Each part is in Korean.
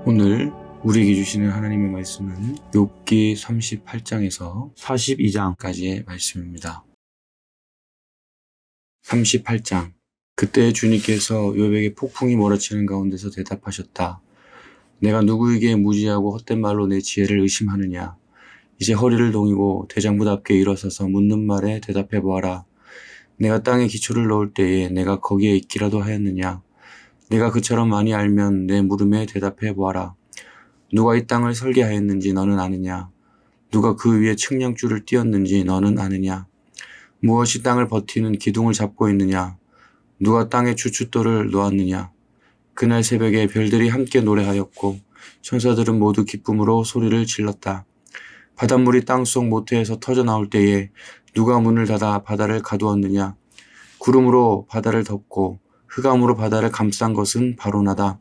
오늘 우리에게 주시는 하나님의 말씀은 욥기 38장에서 42장까지의 말씀입니다. 38장. 그때 주님께서 욥에게 폭풍이 몰아치는 가운데서 대답하셨다. 내가 누구에게 무지하고 헛된 말로 내 지혜를 의심하느냐. 이제 허리를 동이고 대장부답게 일어서서 묻는 말에 대답해 보아라. 내가 땅에 기초를 넣을 때에 내가 거기에 있기라도 하였느냐. 내가 그처럼 많이 알면 내 물음에 대답해 보아라. 누가 이 땅을 설계하였는지 너는 아느냐? 누가 그 위에 측량줄을 띄었는지 너는 아느냐? 무엇이 땅을 버티는 기둥을 잡고 있느냐? 누가 땅에 주춧돌을 놓았느냐? 그날 새벽에 별들이 함께 노래하였고 천사들은 모두 기쁨으로 소리를 질렀다. 바닷물이 땅속 모태에서 터져 나올 때에 누가 문을 닫아 바다를 가두었느냐? 구름으로 바다를 덮고 흑암으로 바다를 감싼 것은 바로 나다.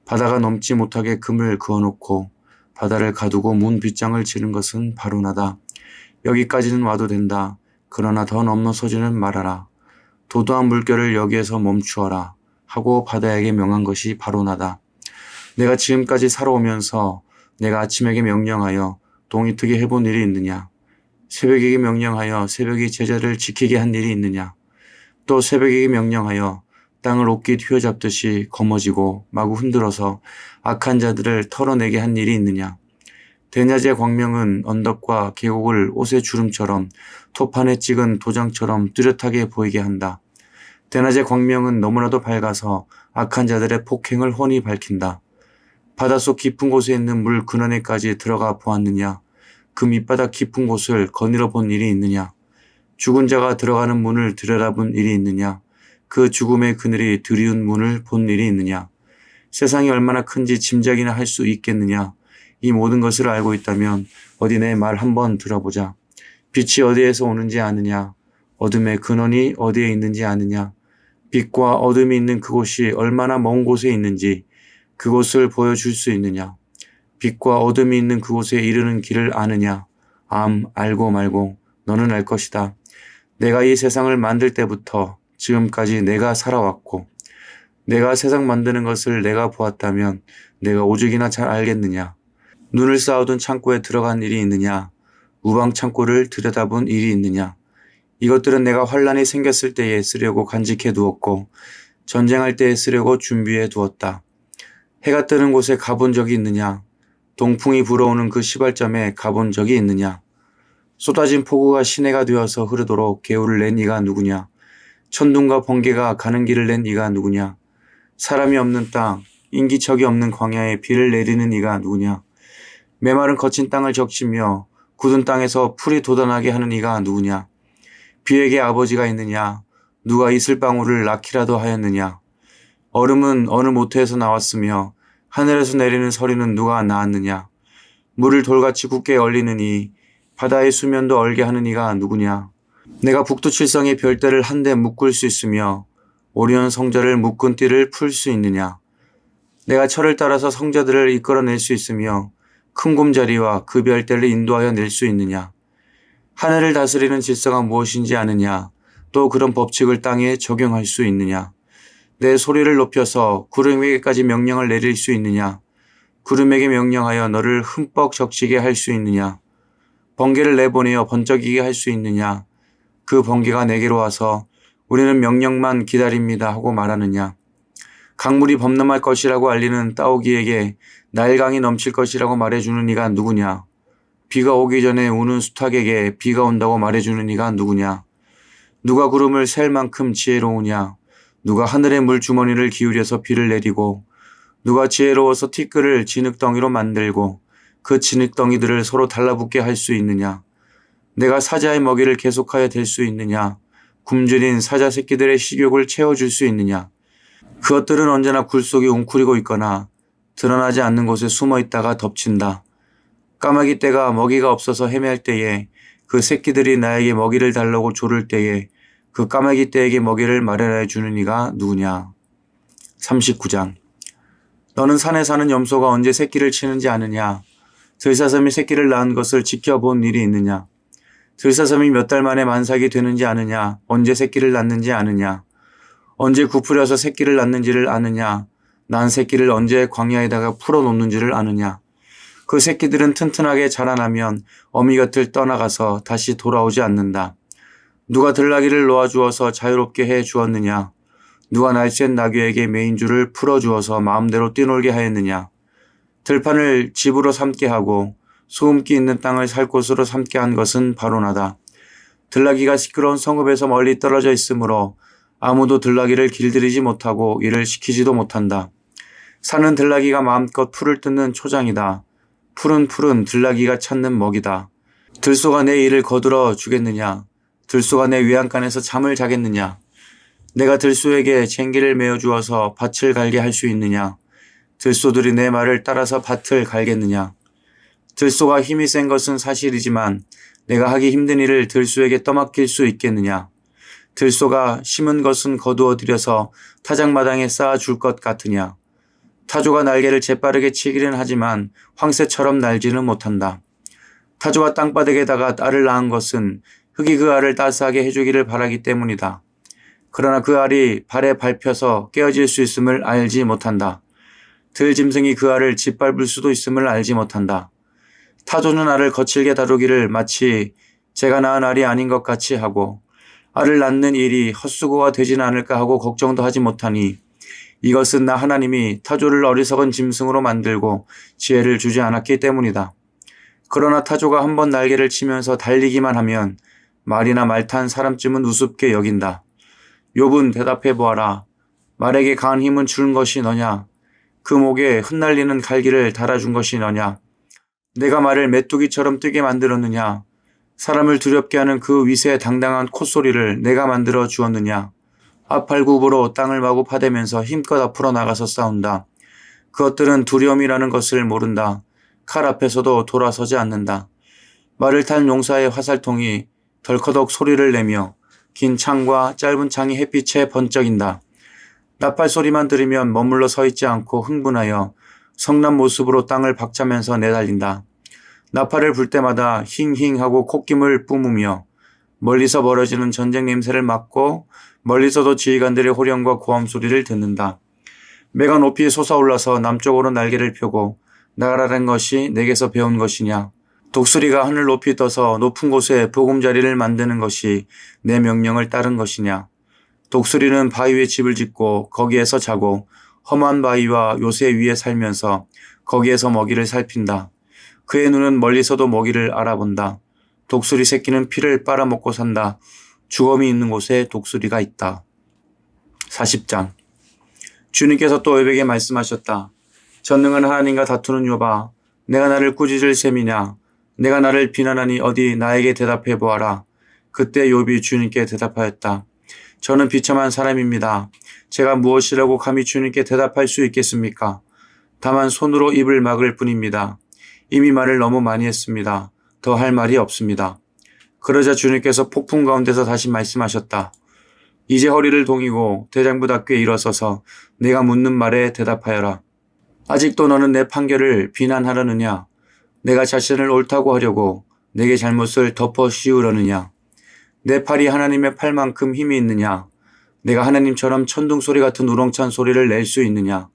바다가 넘지 못하게 금을 그어놓고 바다를 가두고 문 빗장을 치는 것은 바로 나다. 여기까지는 와도 된다. 그러나 더 넘어서지는 말아라. 도도한 물결을 여기에서 멈추어라 하고 바다에게 명한 것이 바로 나다. 내가 지금까지 살아오면서 내가 아침에게 명령하여 동이 트게 해본 일이 있느냐? 새벽에게 명령하여 새벽이 제자를 지키게 한 일이 있느냐? 또 새벽에게 명령하여 땅을 옷깃 휘어잡듯이 거머쥐고 마구 흔들어서 악한 자들을 털어내게 한 일이 있느냐? 대낮의 광명은 언덕과 계곡을 옷의 주름처럼 토판에 찍은 도장처럼 뚜렷하게 보이게 한다. 대낮의 광명은 너무나도 밝아서 악한 자들의 폭행을 훤히 밝힌다. 바닷속 깊은 곳에 있는 물 근원에까지 들어가 보았느냐? 그 밑바닥 깊은 곳을 거닐어 본 일이 있느냐? 죽은 자가 들어가는 문을 들여다본 일이 있느냐? 그 죽음의 그늘이 드리운 문을 본 일이 있느냐? 세상이 얼마나 큰지 짐작이나 할 수 있겠느냐? 이 모든 것을 알고 있다면 어디 내 말 한번 들어보자. 빛이 어디에서 오는지 아느냐? 어둠의 근원이 어디에 있는지 아느냐? 빛과 어둠이 있는 그곳이 얼마나 먼 곳에 있는지 그곳을 보여줄 수 있느냐? 빛과 어둠이 있는 그곳에 이르는 길을 아느냐? 알고 말고 너는 알 것이다. 내가 이 세상을 만들 때부터 지금까지 내가 살아왔고 내가 세상 만드는 것을 내가 보았다면 내가 오죽이나 잘 알겠느냐. 눈을 쌓아둔 창고에 들어간 일이 있느냐. 우방 창고를 들여다본 일이 있느냐. 이것들은 내가 환란이 생겼을 때에 쓰려고 간직해 두었고 전쟁할 때에 쓰려고 준비해 두었다. 해가 뜨는 곳에 가본 적이 있느냐. 동풍이 불어오는 그 시발점에 가본 적이 있느냐. 쏟아진 폭우가 시내가 되어서 흐르도록 개울을 낸 이가 누구냐. 천둥과 번개가 가는 길을 낸 이가 누구냐. 사람이 없는 땅, 인기척이 없는 광야에 비를 내리는 이가 누구냐. 메마른 거친 땅을 적시며 굳은 땅에서 풀이 돋아나게 하는 이가 누구냐. 비에게 아버지가 있느냐. 누가 이슬방울을 낳기라도 하였느냐. 얼음은 어느 모태에서 나왔으며 하늘에서 내리는 서리는 누가 낳았느냐. 물을 돌같이 굳게 얼리는 이, 바다의 수면도 얼게 하는 이가 누구냐. 내가 북두칠성의 별대를 한데 묶을 수 있으며 오리온 성자를 묶은 띠를 풀 수 있느냐. 내가 철을 따라서 성자들을 이끌어낼 수 있으며 큰 곰자리와 그 별대를 인도하여 낼 수 있느냐. 하늘을 다스리는 질서가 무엇인지 아느냐. 또 그런 법칙을 땅에 적용할 수 있느냐. 내 소리를 높여서 구름에게까지 명령을 내릴 수 있느냐. 구름에게 명령하여 너를 흠뻑 적시게 할 수 있느냐. 번개를 내보내어 번쩍이게 할 수 있느냐. 그 번개가 내게로 와서 우리는 명령만 기다립니다 하고 말하느냐. 강물이 범람할 것이라고 알리는 따오기에게 나일강이 넘칠 것이라고 말해주는 이가 누구냐. 비가 오기 전에 우는 수탉에게 비가 온다고 말해주는 이가 누구냐. 누가 구름을 셀 만큼 지혜로우냐. 누가 하늘의 물주머니를 기울여서 비를 내리고 누가 지혜로워서 티끌을 진흙덩이로 만들고 그 진흙덩이들을 서로 달라붙게 할 수 있느냐. 내가 사자의 먹이를 계속하여 될 수 있느냐. 굶주린 사자 새끼들의 식욕을 채워줄 수 있느냐. 그것들은 언제나 굴 속에 웅크리고 있거나 드러나지 않는 곳에 숨어 있다가 덮친다. 까마귀 떼가 먹이가 없어서 헤맬 때에 그 새끼들이 나에게 먹이를 달라고 조를 때에 그 까마귀 떼에게 먹이를 마련해 주는 이가 누구냐. 39장. 너는 산에 사는 염소가 언제 새끼를 치는지 아느냐. 들사슴이 새끼를 낳은 것을 지켜본 일이 있느냐. 들사슴이 몇 달 만에 만삭이 되는지 아느냐. 언제 새끼를 낳는지 아느냐. 언제 구부려서 새끼를 낳는지를 아느냐. 난 새끼를 언제 광야에다가 풀어놓는지를 아느냐. 그 새끼들은 튼튼하게 자라나면 어미 곁을 떠나가서 다시 돌아오지 않는다. 누가 들나귀를 놓아주어서 자유롭게 해 주었느냐. 누가 날쌘 나귀에게 메인줄을 풀어주어서 마음대로 뛰놀게 하였느냐. 들판을 집으로 삼게 하고 소음기 있는 땅을 살 곳으로 삼게 한 것은 바로 나다. 들나귀가 시끄러운 성읍에서 멀리 떨어져 있으므로 아무도 들나귀를 길들이지 못하고 일을 시키지도 못한다. 사는 들나귀가 마음껏 풀을 뜯는 초장이다. 풀은 들나귀가 찾는 먹이다. 들소가 내 일을 거들어 주겠느냐. 들소가 내 외양간에서 잠을 자겠느냐. 내가 들소에게 쟁기를 메어 주어서 밭을 갈게 할 수 있느냐. 들소들이 내 말을 따라서 밭을 갈겠느냐. 들소가 힘이 센 것은 사실이지만 내가 하기 힘든 일을 들소에게 떠맡길 수 있겠느냐. 들소가 심은 것은 거두어 들여서 타작마당에 쌓아 줄 것 같으냐. 타조가 날개를 재빠르게 치기는 하지만 황새처럼 날지는 못한다. 타조가 땅바닥에다가 알을 낳은 것은 흙이 그 알을 따스하게 해주기를 바라기 때문이다. 그러나 그 알이 발에 밟혀서 깨어질 수 있음을 알지 못한다. 들짐승이 그 알을 짓밟을 수도 있음을 알지 못한다. 타조는 알을 거칠게 다루기를 마치 제가 낳은 알이 아닌 것 같이 하고 알을 낳는 일이 헛수고가 되지는 않을까 하고 걱정도 하지 못하니 이것은 나 하나님이 타조를 어리석은 짐승으로 만들고 지혜를 주지 않았기 때문이다. 그러나 타조가 한번 날개를 치면서 달리기만 하면 말이나 말 탄 사람쯤은 우습게 여긴다. 욥은 대답해 보아라. 말에게 강한 힘은 준 것이 너냐? 그 목에 흩날리는 갈기를 달아준 것이 너냐? 내가 말을 메뚜기처럼 뛰게 만들었느냐? 사람을 두렵게 하는 그 위세 당당한 콧소리를 내가 만들어 주었느냐? 앞팔굽으로 땅을 마구 파대면서 힘껏 앞으로 나가서 싸운다. 그것들은 두려움이라는 것을 모른다. 칼 앞에서도 돌아서지 않는다. 말을 탄 용사의 화살통이 덜커덕 소리를 내며 긴 창과 짧은 창이 햇빛에 번쩍인다. 나팔 소리만 들으면 머물러 서 있지 않고 흥분하여 성난 모습으로 땅을 박차면서 내달린다. 나팔을 불 때마다 힝힝 하고 콧김을 뿜으며 멀리서 멀어지는 전쟁 냄새를 맡고 멀리서도 지휘관들의 호령과 고함 소리를 듣는다. 매가 높이 솟아올라서 남쪽으로 날개를 펴고 나가라는 것이 내게서 배운 것이냐. 독수리가 하늘 높이 떠서 높은 곳에 보금자리를 만드는 것이 내 명령을 따른 것이냐. 독수리는 바위 위에 집을 짓고 거기에서 자고 험한 바위와 요새 위에 살면서 거기에서 먹이를 살핀다. 그의 눈은 멀리서도 먹이를 알아본다. 독수리 새끼는 피를 빨아먹고 산다. 주검이 있는 곳에 독수리가 있다. 40장. 주님께서 또 욥에게 말씀하셨다. 전능한 하나님과 다투는 욥아, 내가 나를 꾸짖을 셈이냐? 내가 나를 비난하니 어디 나에게 대답해 보아라. 그때 욥이 주님께 대답하였다. 저는 비참한 사람입니다. 제가 무엇이라고 감히 주님께 대답할 수 있겠습니까? 다만 손으로 입을 막을 뿐입니다. 이미 말을 너무 많이 했습니다. 더 할 말이 없습니다. 그러자 주님께서 폭풍 가운데서 다시 말씀하셨다. 이제 허리를 동이고 대장부답게 일어서서 내가 묻는 말에 대답하여라. 아직도 너는 내 판결을 비난하려느냐? 내가 자신을 옳다고 하려고 내게 잘못을 덮어 씌우려느냐? 내 팔이 하나님의 팔만큼 힘이 있느냐? 내가 하나님처럼 천둥소리 같은 우렁찬 소리를 낼 수 있느냐?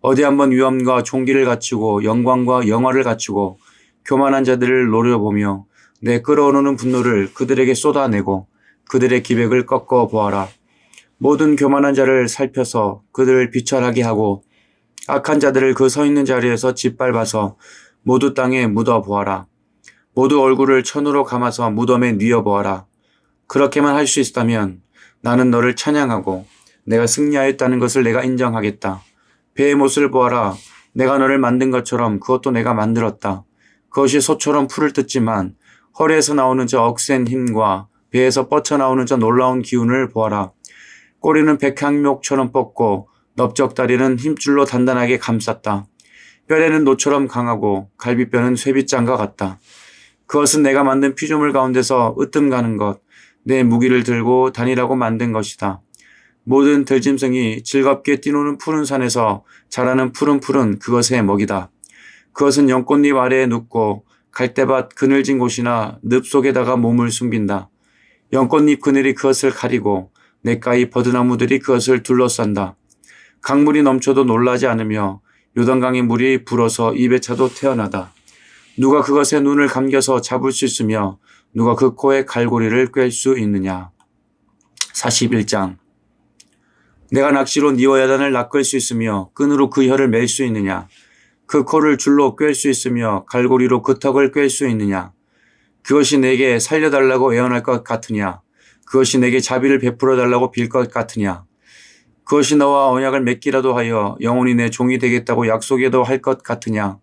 어디 한번 위엄과 존귀를 갖추고 영광과 영화를 갖추고 교만한 자들을 노려보며 내 끓어오르는 분노를 그들에게 쏟아내고 그들의 기백을 꺾어 보아라. 모든 교만한 자를 살펴서 그들을 비천하게 하고 악한 자들을 그 서 있는 자리에서 짓밟아서 모두 땅에 묻어 보아라. 모두 얼굴을 천으로 감아서 무덤에 뉘어 보아라. 그렇게만 할 수 있다면 나는 너를 찬양하고 내가 승리하였다는 것을 내가 인정하겠다. 배의 못을 보아라. 내가 너를 만든 것처럼 그것도 내가 만들었다. 그것이 소처럼 풀을 뜯지만 허리에서 나오는 저 억센 힘과 배에서 뻗쳐나오는 저 놀라운 기운을 보아라. 꼬리는 백향목처럼 뻗고 넓적다리는 힘줄로 단단하게 감쌌다. 뼈에는 노처럼 강하고 갈비뼈는 쇠빗장과 같다. 그것은 내가 만든 피조물 가운데서 으뜸가는 것, 내 무기를 들고 다니라고 만든 것이다. 모든 들짐승이 즐겁게 뛰노는 푸른 산에서 자라는 푸른 풀은 그것의 먹이다. 그것은 연꽃잎 아래에 눕고 갈대밭 그늘진 곳이나 늪 속에다가 몸을 숨긴다. 연꽃잎 그늘이 그것을 가리고 냇가의 버드나무들이 그것을 둘러싼다. 강물이 넘쳐도 놀라지 않으며 요단강의 물이 불어서 입에 차도 태어나다. 누가 그것에 눈을 감겨서 잡을 수 있으며 누가 그 코에 갈고리를 꿰 수 있느냐. 41장. 내가 낚시로 니와 야단을 낚을 수 있으며 끈으로 그 혀를 맬 수 있느냐. 그 코를 줄로 꿰 수 있으며 갈고리로 그 턱을 꿰 수 있느냐. 그것이 내게 살려달라고 애원할 것 같으냐. 그것이 내게 자비를 베풀어 달라고 빌 것 같으냐. 그것이 너와 언약을 맺기라도 하여 영원히 내 종이 되겠다고 약속해도 할 것 같으냐.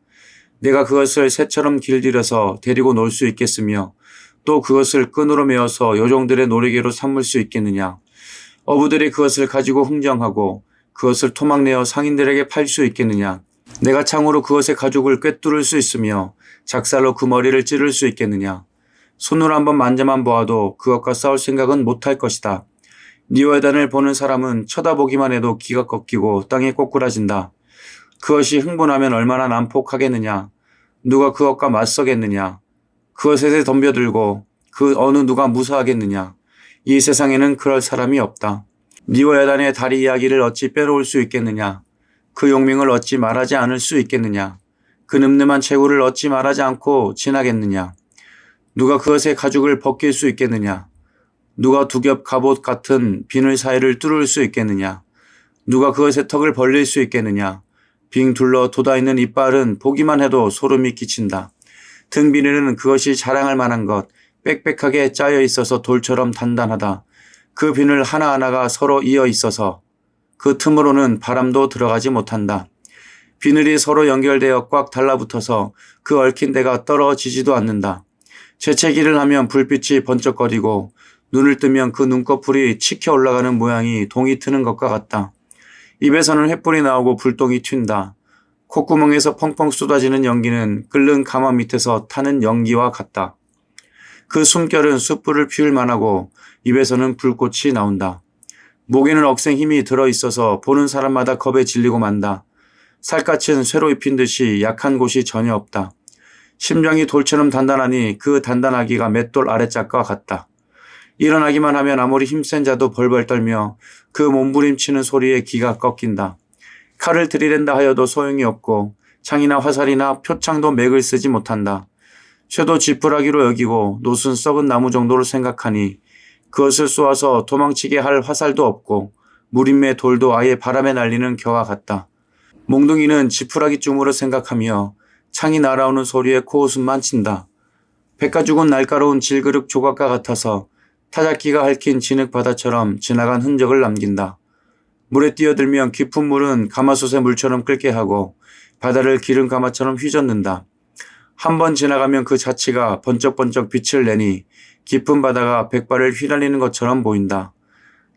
내가 그것을 새처럼 길들여서 데리고 놀 수 있겠으며 또 그것을 끈으로 메어서 요종들의 노리개로 삼을 수 있겠느냐. 어부들이 그것을 가지고 흥정하고 그것을 토막내어 상인들에게 팔 수 있겠느냐. 내가 창으로 그것의 가죽을 꿰뚫을 수 있으며 작살로 그 머리를 찌를 수 있겠느냐. 손으로 한번 만져만 보아도 그것과 싸울 생각은 못할 것이다. 니와 야단을 보는 사람은 쳐다보기만 해도 기가 꺾이고 땅에 꼬꾸라진다. 그것이 흥분하면 얼마나 난폭하겠느냐. 누가 그것과 맞서겠느냐. 그것에 덤벼들고 그 어느 누가 무사하겠느냐. 이 세상에는 그럴 사람이 없다. 니와 야단의 다리 이야기를 어찌 빼놓을 수 있겠느냐. 그 용맹을 어찌 말하지 않을 수 있겠느냐. 그 늠름한 체구를 어찌 말하지 않고 지나겠느냐. 누가 그것의 가죽을 벗길 수 있겠느냐. 누가 두 겹 갑옷 같은 비늘 사이를 뚫을 수 있겠느냐. 누가 그것의 턱을 벌릴 수 있겠느냐. 빙 둘러 돋아있는 이빨은 보기만 해도 소름이 끼친다. 등 비늘은 그것이 자랑할 만한 것, 빽빽하게 짜여 있어서 돌처럼 단단하다. 그 비늘 하나하나가 서로 이어 있어서 그 틈으로는 바람도 들어가지 못한다. 비늘이 서로 연결되어 꽉 달라붙어서 그 얽힌 데가 떨어지지도 않는다. 재채기를 하면 불빛이 번쩍거리고 눈을 뜨면 그 눈꺼풀이 치켜 올라가는 모양이 동이 트는 것과 같다. 입에서는 횃불이 나오고 불똥이 튄다. 콧구멍에서 펑펑 쏟아지는 연기는 끓는 가마 밑에서 타는 연기와 같다. 그 숨결은 숯불을 피울 만하고 입에서는 불꽃이 나온다. 목에는 억센 힘이 들어있어서 보는 사람마다 겁에 질리고 만다. 살갗은 쇠로 입힌 듯이 약한 곳이 전혀 없다. 심장이 돌처럼 단단하니 그 단단하기가 맷돌 아래짝과 같다. 일어나기만 하면 아무리 힘센 자도 벌벌 떨며 그 몸부림치는 소리에 기가 꺾인다. 칼을 들이댄다 하여도 소용이 없고 창이나 화살이나 표창도 맥을 쓰지 못한다. 쇠도 지푸라기로 여기고 노순 썩은 나무 정도로 생각하니 그것을 쏘아서 도망치게 할 화살도 없고 무림의 돌도 아예 바람에 날리는 겨와 같다. 몽둥이는 지푸라기쯤으로 생각하며 창이 날아오는 소리에 코웃음만 친다. 백가죽은 날카로운 질그릇 조각과 같아서 타작기가 핥힌 진흙 바다처럼 지나간 흔적을 남긴다. 물에 뛰어들면 깊은 물은 가마솥의 물처럼 끓게 하고 바다를 기름 가마처럼 휘젓는다. 한 번 지나가면 그 자치가 번쩍번쩍 빛을 내니 깊은 바다가 백발을 휘날리는 것처럼 보인다.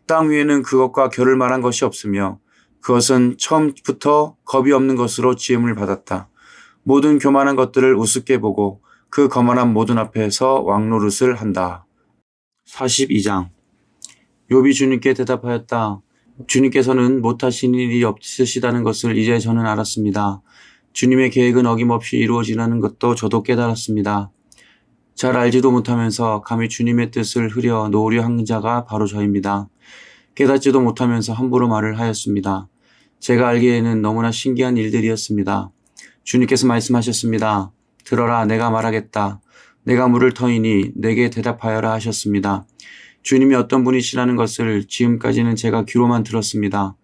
땅 위에는 그것과 겨룰 만한 것이 없으며 그것은 처음부터 겁이 없는 것으로 지음을 받았다. 모든 교만한 것들을 우습게 보고 그 거만한 모든 앞에서 왕노릇을 한다. 42장. 욥이 주님께 대답하였다. 주님께서는 못하신 일이 없으시다는 것을 이제 저는 알았습니다. 주님의 계획은 어김없이 이루어지라는 것도 저도 깨달았습니다. 잘 알지도 못하면서 감히 주님의 뜻을 흐려 놓으려 한 자가 바로 저입니다. 깨닫지도 못하면서 함부로 말을 하였습니다. 제가 알기에는 너무나 신기한 일들이었습니다. 주님께서 말씀하셨습니다. 들어라, 내가 말하겠다. 내가 물을 터이니 내게 대답하여라 하셨습니다. 주님이 어떤 분이시라는 것을 지금까지는 제가 귀로만 들었습니다.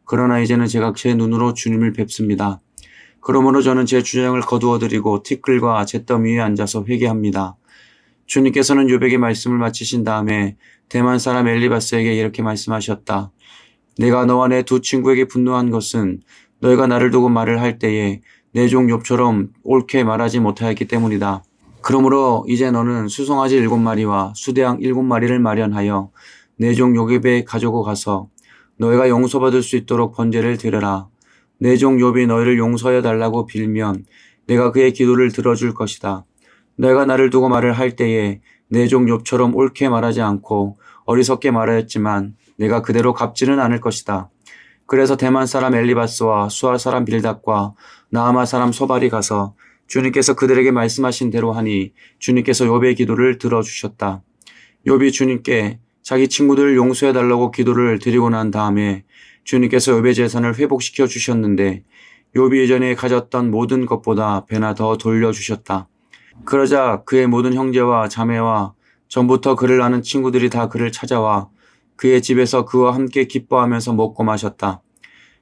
그러나 이제는 제가 제 눈으로 주님을 뵙습니다. 그러므로 저는 제 주장을 거두어드리고 티끌과 잿더미 위에 앉아서 회개합니다. 주님께서는 욥에게 말씀을 마치신 다음에 대만 사람 엘리바스에게 이렇게 말씀하셨다. 내가 너와 내 두 친구에게 분노한 것은 너희가 나를 두고 말을 할 때에 내 종 욥처럼 옳게 말하지 못하였기 때문이다. 그러므로 이제 너는 수송아지 7마리와 수대양 7마리를 마련하여 내 종 욥에 가지고 가서 너희가 용서받을 수 있도록 번제를 드려라. 내 종 욥이 너희를 용서해 달라고 빌면 내가 그의 기도를 들어줄 것이다. 내가 나를 두고 말을 할 때에 내 종 욥처럼 옳게 말하지 않고 어리석게 말하였지만 내가 그대로 갚지는 않을 것이다. 그래서 대만 사람 엘리바스와 수아 사람 빌닷과 나아마 사람 소발이 가서 주님께서 그들에게 말씀하신 대로 하니 주님께서 욥의 기도를 들어주셨다. 욥이 주님께 자기 친구들을 용서해달라고 기도를 드리고 난 다음에 주님께서 욥의 재산을 회복시켜 주셨는데 욥이 예전에 가졌던 모든 것보다 배나 더 돌려주셨다. 그러자 그의 모든 형제와 자매와 전부터 그를 아는 친구들이 다 그를 찾아와 그의 집에서 그와 함께 기뻐하면서 먹고 마셨다.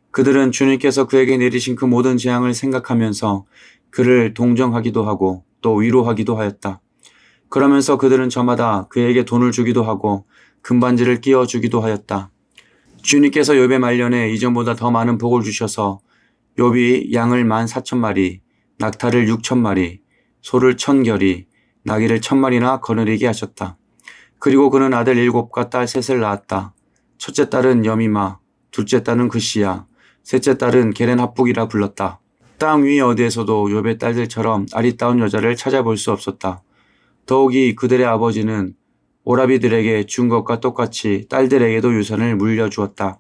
그들은 주님께서 그에게 내리신 그 모든 재앙을 생각하면서 그를 동정하기도 하고 또 위로하기도 하였다. 그러면서 그들은 저마다 그에게 돈을 주기도 하고 금반지를 끼워주기도 하였다. 주님께서 욥의 말년에 이전보다 더 많은 복을 주셔서 욥이 양을 14,000마리, 낙타를 6,000마리, 소를 1,000결이, 나귀를 1,000마리나 거느리게 하셨다. 그리고 그는 아들 7과 딸 3을 낳았다. 첫째 딸은 여미마, 둘째 딸은 그시야, 셋째 딸은 게렌합북이라 불렀다. 땅 위 어디에서도 욥의 딸들처럼 아리따운 여자를 찾아볼 수 없었다. 더욱이 그들의 아버지는 오라비들에게 준 것과 똑같이 딸들에게도 유산을 물려주었다.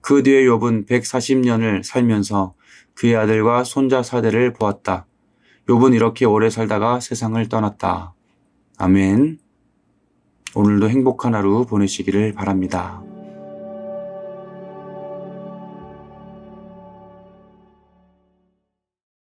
그 뒤에 욥은 140년을 살면서 그의 아들과 손자 4대를 보았다. 욥은 이렇게 오래 살다가 세상을 떠났다. 아멘. 오늘도 행복한 하루 보내시기를 바랍니다.